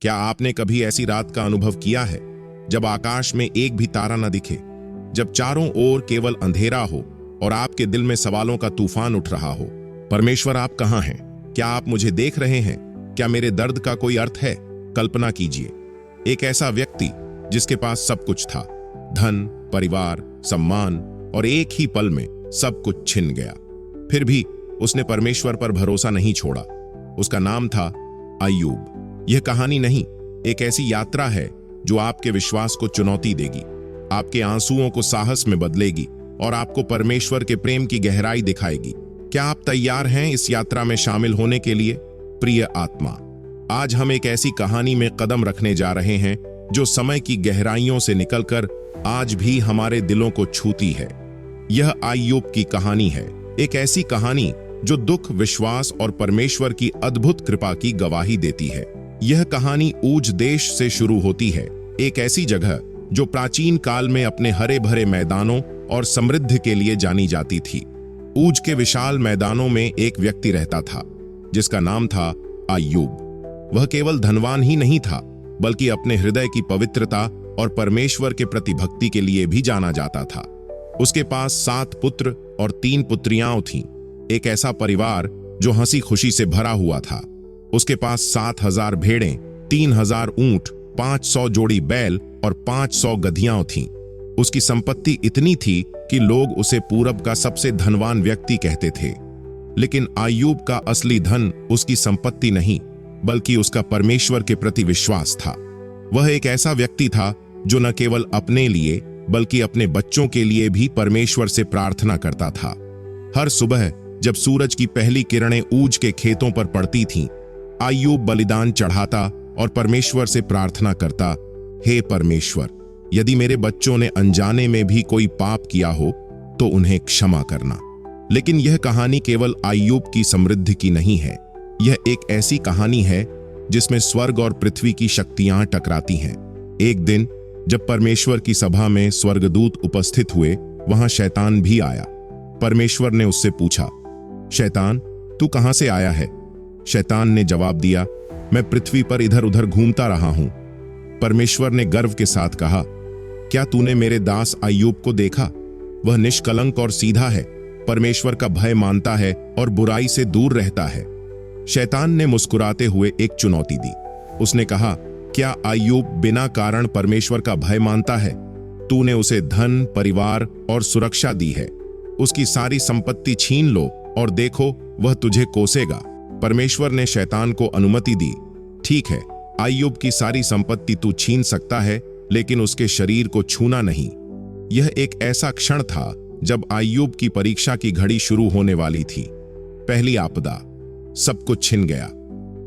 क्या आपने कभी ऐसी रात का अनुभव किया है जब आकाश में एक भी तारा न दिखे, जब चारों ओर केवल अंधेरा हो और आपके दिल में सवालों का तूफान उठ रहा हो? परमेश्वर, आप कहाँ हैं? क्या आप मुझे देख रहे हैं? क्या मेरे दर्द का कोई अर्थ है? कल्पना कीजिए, एक ऐसा व्यक्ति जिसके पास सब कुछ था, धन, परिवार, सम्मान, और एक ही पल में सब कुछ छिन गया। फिर भी उसने परमेश्वर पर भरोसा नहीं छोड़ा। उसका नाम था अय्यूब। यह कहानी नहीं, एक ऐसी यात्रा है जो आपके विश्वास को चुनौती देगी, आपके आंसुओं को साहस में बदलेगी और आपको परमेश्वर के प्रेम की गहराई दिखाएगी। क्या आप तैयार हैं इस यात्रा में शामिल होने के लिए? प्रिय आत्मा, आज हम एक ऐसी कहानी में कदम रखने जा रहे हैं जो समय की गहराइयों से निकलकर आज भी हमारे दिलों को छूती है। यह अय्यूब की कहानी है, एक ऐसी कहानी जो दुख, विश्वास और परमेश्वर की अद्भुत कृपा की गवाही देती है। यह कहानी ऊज देश से शुरू होती है, एक ऐसी जगह जो प्राचीन काल में अपने हरे भरे मैदानों और समृद्धि के लिए जानी जाती थी। ऊज के विशाल मैदानों में एक व्यक्ति रहता था जिसका नाम था अय्यूब। वह केवल धनवान ही नहीं था, बल्कि अपने हृदय की पवित्रता और परमेश्वर के प्रति भक्ति के लिए भी जाना जाता था। उसके पास 7 पुत्र और 3 पुत्रियां थीं, एक ऐसा परिवार जो हंसी खुशी से भरा हुआ था। उसके पास 7,000 भेड़ें, 3,000 ऊंट, 500 जोड़ी बैल और 500 गधियां थीं। उसकी संपत्ति इतनी थी कि लोग उसे पूरब का सबसे धनवान व्यक्ति कहते थे। लेकिन अय्यूब का असली धन उसकी संपत्ति नहीं, बल्कि उसका परमेश्वर के प्रति विश्वास था। वह एक ऐसा व्यक्ति था जो न केवल अपने लिए बल्कि अपने बच्चों के लिए भी परमेश्वर से प्रार्थना करता था। हर सुबह जब सूरज की पहली किरणें ऊज के खेतों पर पड़ती थीं, अय्यूब बलिदान चढ़ाता और परमेश्वर से प्रार्थना करता, हे परमेश्वर, यदि मेरे बच्चों ने अनजाने में भी कोई पाप किया हो तो उन्हें क्षमा करना। लेकिन यह कहानी केवल अय्यूब की समृद्धि की नहीं है। यह एक ऐसी कहानी है जिसमें स्वर्ग और पृथ्वी की शक्तियां टकराती हैं। एक दिन जब परमेश्वर की सभा में स्वर्गदूत उपस्थित हुए, वहां शैतान भी आया। परमेश्वर ने उससे पूछा, शैतान, तू कहां से आया है? शैतान ने जवाब दिया, मैं पृथ्वी पर इधर उधर घूमता रहा हूं। परमेश्वर ने गर्व के साथ कहा, क्या तूने मेरे दास अय्यूब को देखा? वह निष्कलंक और सीधा है, परमेश्वर का भय मानता है और बुराई से दूर रहता है। शैतान ने मुस्कुराते हुए एक चुनौती दी। उसने कहा, क्या अय्यूब बिना कारण परमेश्वर का भय मानता है? तूने उसे धन, परिवार और सुरक्षा दी है। उसकी सारी संपत्ति छीन लो और देखो, वह तुझे कोसेगा। परमेश्वर ने शैतान को अनुमति दी। ठीक है, अय्यूब की सारी संपत्ति तू छीन सकता है, लेकिन उसके शरीर को छूना नहीं। यह एक ऐसा क्षण था जब अय्यूब की परीक्षा की घड़ी शुरू होने वाली थी। पहली आपदा, सब कुछ छिन गया।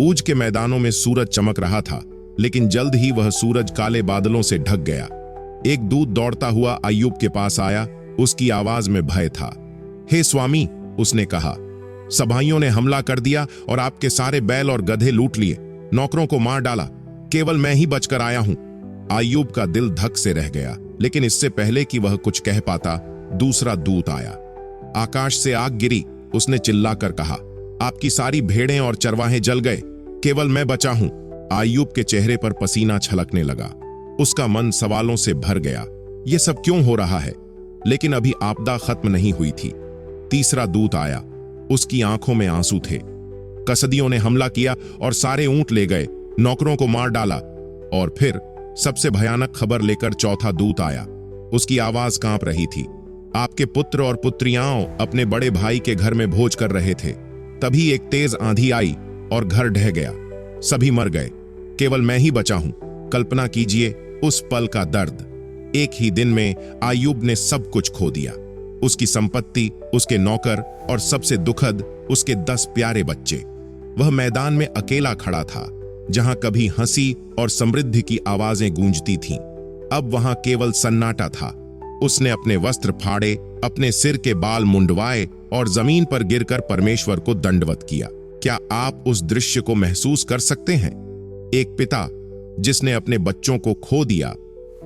ऊज के मैदानों में सूरज चमक रहा था, लेकिन जल्द ही वह सूरज काले बादलों से ढक गया। एक दूत दौड़ता हुआ अय्यूब के पास आया। उसकी आवाज में भय था। हे स्वामी, उसने कहा, सभाइयों ने हमला कर दिया और आपके सारे बैल और गधे लूट लिए, नौकरों को मार डाला। केवल मैं ही बचकर आया हूं। अय्यूब का दिल धक से रह गया, लेकिन इससे पहले कि वह कुछ कह पाता, दूसरा दूत आया। आकाश से आग गिरी। उसने चिल्लाकर कहा, आपकी सारी भेड़ें और चरवाहे जल गए, केवल मैं बचा हूं। अय्यूब के चेहरे पर पसीना छलकने लगा। उसका मन सवालों से भर गया। यह सब क्यों हो रहा है? लेकिन अभी आपदा खत्म नहीं हुई थी। तीसरा दूत आया। उसकी आंखों में आंसू थे। कसदियों ने हमला किया और सारे ऊंट ले गए, नौकरों को मार डाला। और फिर सबसे भयानक खबर लेकर चौथा दूत आया। उसकी आवाज कांप रही थी। आपके पुत्र और पुत्रियां अपने बड़े भाई के घर में भोज कर रहे थे। तभी एक तेज आंधी आई और घर ढह गया। सभी मर गए, केवल मैं ही बचा हूं। कल्पना कीजिए उस पल का दर्द। एक ही दिन में अय्यूब ने सब कुछ खो दिया, उसकी संपत्ति, उसके नौकर और सबसे दुखद, उसके 10 प्यारे बच्चे। वह मैदान में अकेला खड़ा था, जहां कभी हंसी और समृद्धि की आवाजें गूंजती थीं। अब वहां केवल सन्नाटा था। उसने अपने वस्त्र फाड़े, अपने सिर के बाल मुंडवाए और जमीन पर गिरकर परमेश्वर को दंडवत किया। क्या आप उस दृश्य को महसूस कर सकते हैं? एक पिता जिसने अपने बच्चों को खो दिया,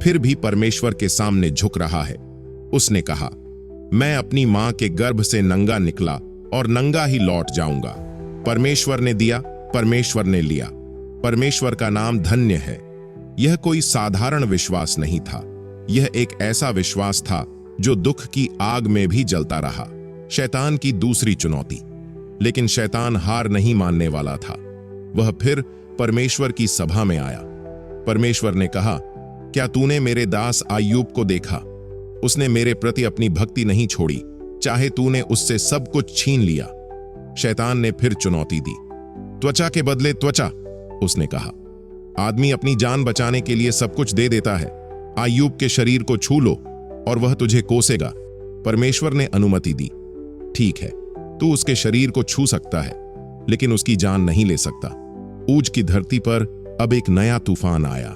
फिर भी परमेश्वर के सामने झुक रहा है। उसने कहा, मैं अपनी मां के गर्भ से नंगा निकला और नंगा ही लौट जाऊंगा। परमेश्वर ने दिया, परमेश्वर ने लिया। परमेश्वर का नाम धन्य है। यह कोई साधारण विश्वास नहीं था। यह एक ऐसा विश्वास था जो दुख की आग में भी जलता रहा। शैतान की दूसरी चुनौती। लेकिन शैतान हार नहीं मानने वाला था। वह फिर परमेश्वर की सभा में आया। परमेश्वर ने कहा, क्या तूने मेरे दास अय्यूब को देखा? उसने मेरे प्रति अपनी भक्ति नहीं छोड़ी, चाहे तूने उससे सब कुछ छीन लिया। शैतान ने फिर चुनौती दी। त्वचा के बदले त्वचा, उसने कहा। आदमी अपनी जान बचाने के लिए सब कुछ दे देता है। अय्यूब के शरीर को छू लो और वह तुझे कोसेगा। परमेश्वर ने अनुमति दी। ठीक है, तू उसके शरीर को छू सकता है, लेकिन उसकी जान नहीं ले सकता। ऊज की धरती पर अब एक नया तूफान आया।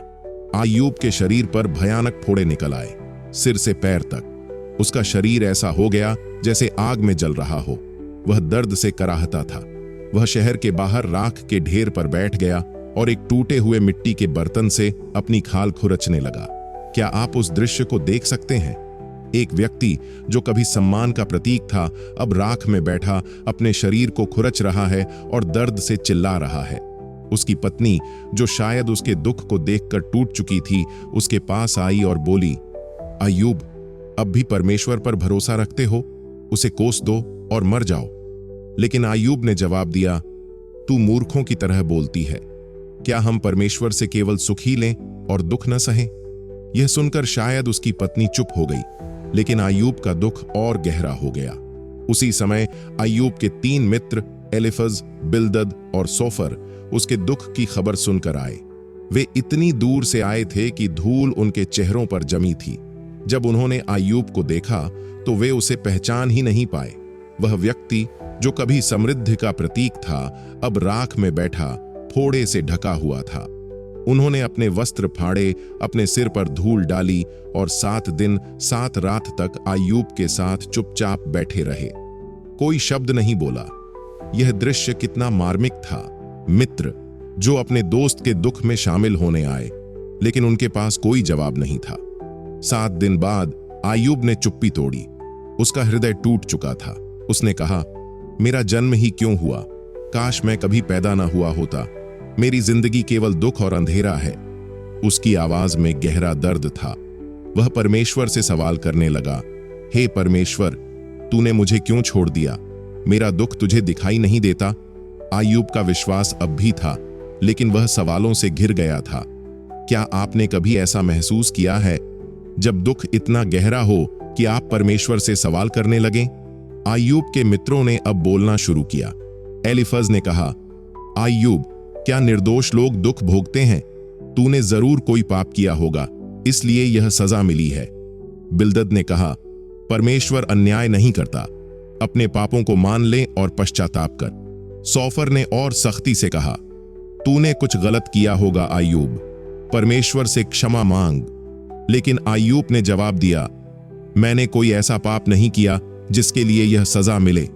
अय्यूब के शरीर पर भयानक फोड़े निकल आए, सिर से पैर तक। उसका शरीर ऐसा हो गया जैसे आग में जल रहा हो। वह दर्द से कराहता था। वह शहर के बाहर राख के ढेर पर बैठ गया और एक टूटे हुए मिट्टी के बर्तन से अपनी खाल खुरचने लगा। क्या आप उस दृश्य को देख सकते हैं? एक व्यक्ति जो कभी सम्मान का प्रतीक था, अब राख में बैठा अपने शरीर को खुरच रहा है और दर्द से चिल्ला रहा है। उसकी पत्नी, जो शायद उसके दुख को देखकर टूट चुकी थी, उसके पास आई और बोली, अय्यूब, अब भी परमेश्वर पर भरोसा रखते हो? उसे कोस दो और मर जाओ। लेकिन अय्यूब ने जवाब दिया, तू मूर्खों की तरह बोलती है। क्या हम परमेश्वर से केवल सुख ही लें और दुख न सहें? यह सुनकर शायद उसकी पत्नी चुप हो गई, लेकिन अय्यूब का दुख और गहरा हो गया। उसी समय अय्यूब के 3 मित्र एलीफज, बिल्दद और सोफर उसके दुख की खबर सुनकर आए। वे इतनी दूर से आए थे कि धूल उनके चेहरों पर जमी थी। जब उन्होंने अय्यूब को देखा तो वे उसे पहचान ही नहीं पाए। वह व्यक्ति जो कभी समृद्धि का प्रतीक था, अब राख में बैठा फोड़े से ढका हुआ था। उन्होंने अपने वस्त्र फाड़े, अपने सिर पर धूल डाली और 7 दिन 7 रात तक अय्यूब के साथ चुपचाप बैठे रहे। कोई शब्द नहीं बोला। यह दृश्य कितना मार्मिक था। मित्र जो अपने दोस्त के दुख में शामिल होने आए, लेकिन उनके पास कोई जवाब नहीं था। 7 दिन बाद अय्यूब ने चुप्पी तोड़ी। उसका हृदय टूट चुका था। उसने कहा, मेरा जन्म ही क्यों हुआ? काश मैं कभी पैदा ना हुआ होता। मेरी जिंदगी केवल दुख और अंधेरा है। उसकी आवाज में गहरा दर्द था। वह परमेश्वर से सवाल करने लगा, हे परमेश्वर, तूने मुझे क्यों छोड़ दिया? मेरा दुख तुझे दिखाई नहीं देता? अय्यूब का विश्वास अब भी था, लेकिन वह सवालों से घिर गया था। क्या आपने कभी ऐसा महसूस किया है जब दुख इतना गहरा हो कि आप परमेश्वर से सवाल करने लगें? अय्यूब के मित्रों ने अब बोलना शुरू किया। एलीफज ने कहा, अय्यूब, क्या निर्दोष लोग दुख भोगते हैं? तूने जरूर कोई पाप किया होगा, इसलिए यह सजा मिली है। बिल्दद ने कहा, परमेश्वर अन्याय नहीं करता। अपने पापों को मान ले और पश्चाताप कर। सोफर ने और सख्ती से कहा, तूने कुछ गलत किया होगा अय्यूब, परमेश्वर से क्षमा मांग। लेकिन अय्यूब ने जवाब दिया, मैंने कोई ऐसा पाप नहीं किया जिसके लिए यह सजा मिले।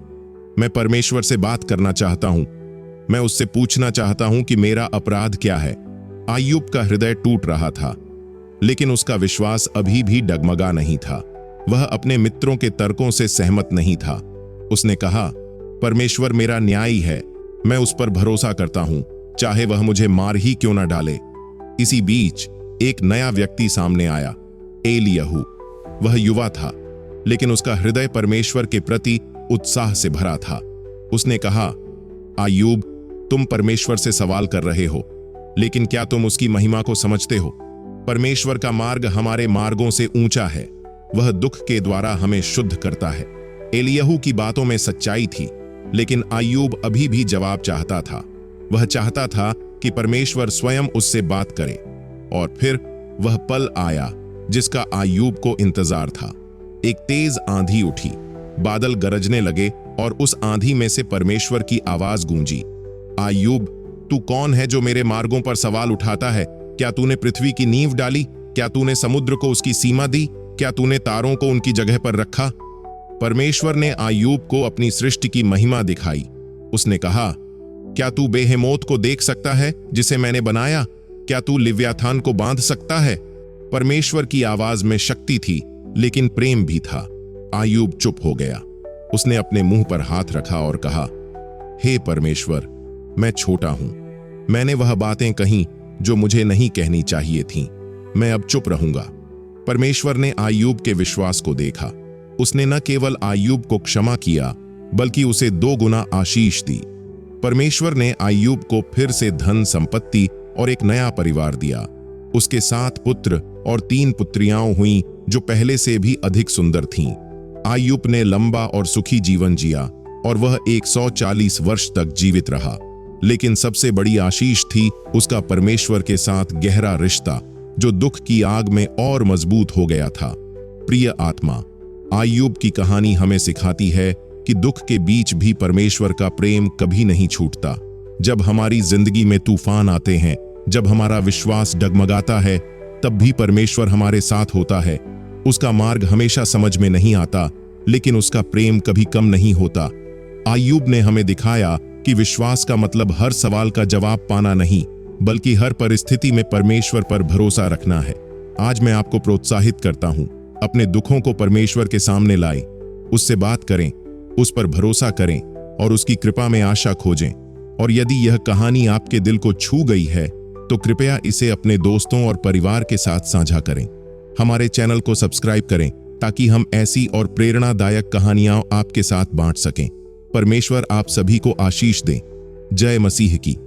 मैं परमेश्वर से बात करना चाहता हूं। मैं उससे पूछना चाहता हूं कि मेरा अपराध क्या है। अय्यूब का हृदय टूट रहा था, लेकिन उसका विश्वास अभी भी डगमगा नहीं था। वह अपने मित्रों के तर्कों से सहमत नहीं था। उसने कहा, परमेश्वर मेरा न्यायी है। मैं उस पर भरोसा करता हूं, चाहे वह मुझे मार ही क्यों न डाले। इसी बीच एक नया व्यक्ति सामने आया, एलीयहू। वह युवा था, लेकिन उसका हृदय परमेश्वर के प्रति उत्साह से भरा था। उसने कहा, अय्यूब, तुम परमेश्वर से सवाल कर रहे हो, लेकिन क्या तुम उसकी महिमा को समझते हो? परमेश्वर का मार्ग हमारे मार्गों से ऊंचा है। वह दुख के द्वारा हमें शुद्ध करता है। एलीयहू की बातों में सच्चाई थी, लेकिन अय्यूब अभी भी जवाब चाहता था। वह चाहता था कि परमेश्वर स्वयं उससे बात करे। और फिर वह पल आया जिसका अय्यूब को इंतजार था। एक तेज आंधी उठी, बादल गरजने लगे और उस आंधी में से परमेश्वर की आवाज गूंजी, अय्यूब, तू कौन है जो मेरे मार्गों पर सवाल उठाता है? क्या तूने पृथ्वी की नींव डाली? क्या तूने समुद्र को उसकी सीमा दी? क्या तूने तारों को उनकी जगह पर रखा? परमेश्वर ने अय्यूब को अपनी सृष्टि की महिमा दिखाई। उसने कहा, क्या तू बेहेमोत को देख सकता है जिसे मैंने बनाया? क्या तू लिव्याथान को बांध सकता है? परमेश्वर की आवाज में शक्ति थी, लेकिन प्रेम भी था। अय्यूब चुप हो गया। उसने अपने मुंह पर हाथ रखा और कहा, हे परमेश्वर, मैं छोटा हूं, मैंने वह बातें कहीं जो मुझे नहीं कहनी चाहिए थीं। मैं अब चुप रहूंगा। परमेश्वर ने आय्यूब के विश्वास को देखा। उसने न केवल आय्यूब को क्षमा किया, बल्कि उसे 2 गुना आशीष दी। परमेश्वर ने आय्यूब को फिर से धन संपत्ति और एक नया परिवार दिया। उसके 7 पुत्र और 3 पुत्रियां हुईं जो पहले से भी अधिक सुंदर थीं। आय्यूब ने लंबा और सुखी जीवन जिया और वह 140 वर्ष तक जीवित रहा। लेकिन सबसे बड़ी आशीष थी उसका परमेश्वर के साथ गहरा रिश्ता, जो दुख की आग में और मजबूत हो गया था। प्रिय आत्मा, आय्यूब की कहानी हमें सिखाती है कि दुख के बीच भी परमेश्वर का प्रेम कभी नहीं छूटता। जब हमारी जिंदगी में तूफान आते हैं, जब हमारा विश्वास डगमगाता है, तब भी परमेश्वर हमारे साथ होता है। उसका मार्ग हमेशा समझ में नहीं आता, लेकिन उसका प्रेम कभी कम नहीं होता। आय्यूब ने हमें दिखाया कि विश्वास का मतलब हर सवाल का जवाब पाना नहीं, बल्कि हर परिस्थिति में परमेश्वर पर भरोसा रखना है। आज मैं आपको प्रोत्साहित करता हूं, अपने दुखों को परमेश्वर के सामने लाएं, उससे बात करें, उस पर भरोसा करें और उसकी कृपा में आशा खोजें। और यदि यह कहानी आपके दिल को छू गई है, तो कृपया इसे अपने दोस्तों और परिवार के साथ साझा करें। हमारे चैनल को सब्सक्राइब करें ताकि हम ऐसी और प्रेरणादायक कहानियां आपके साथ बांट सकें। परमेश्वर आप सभी को आशीष दें। जय मसीह की।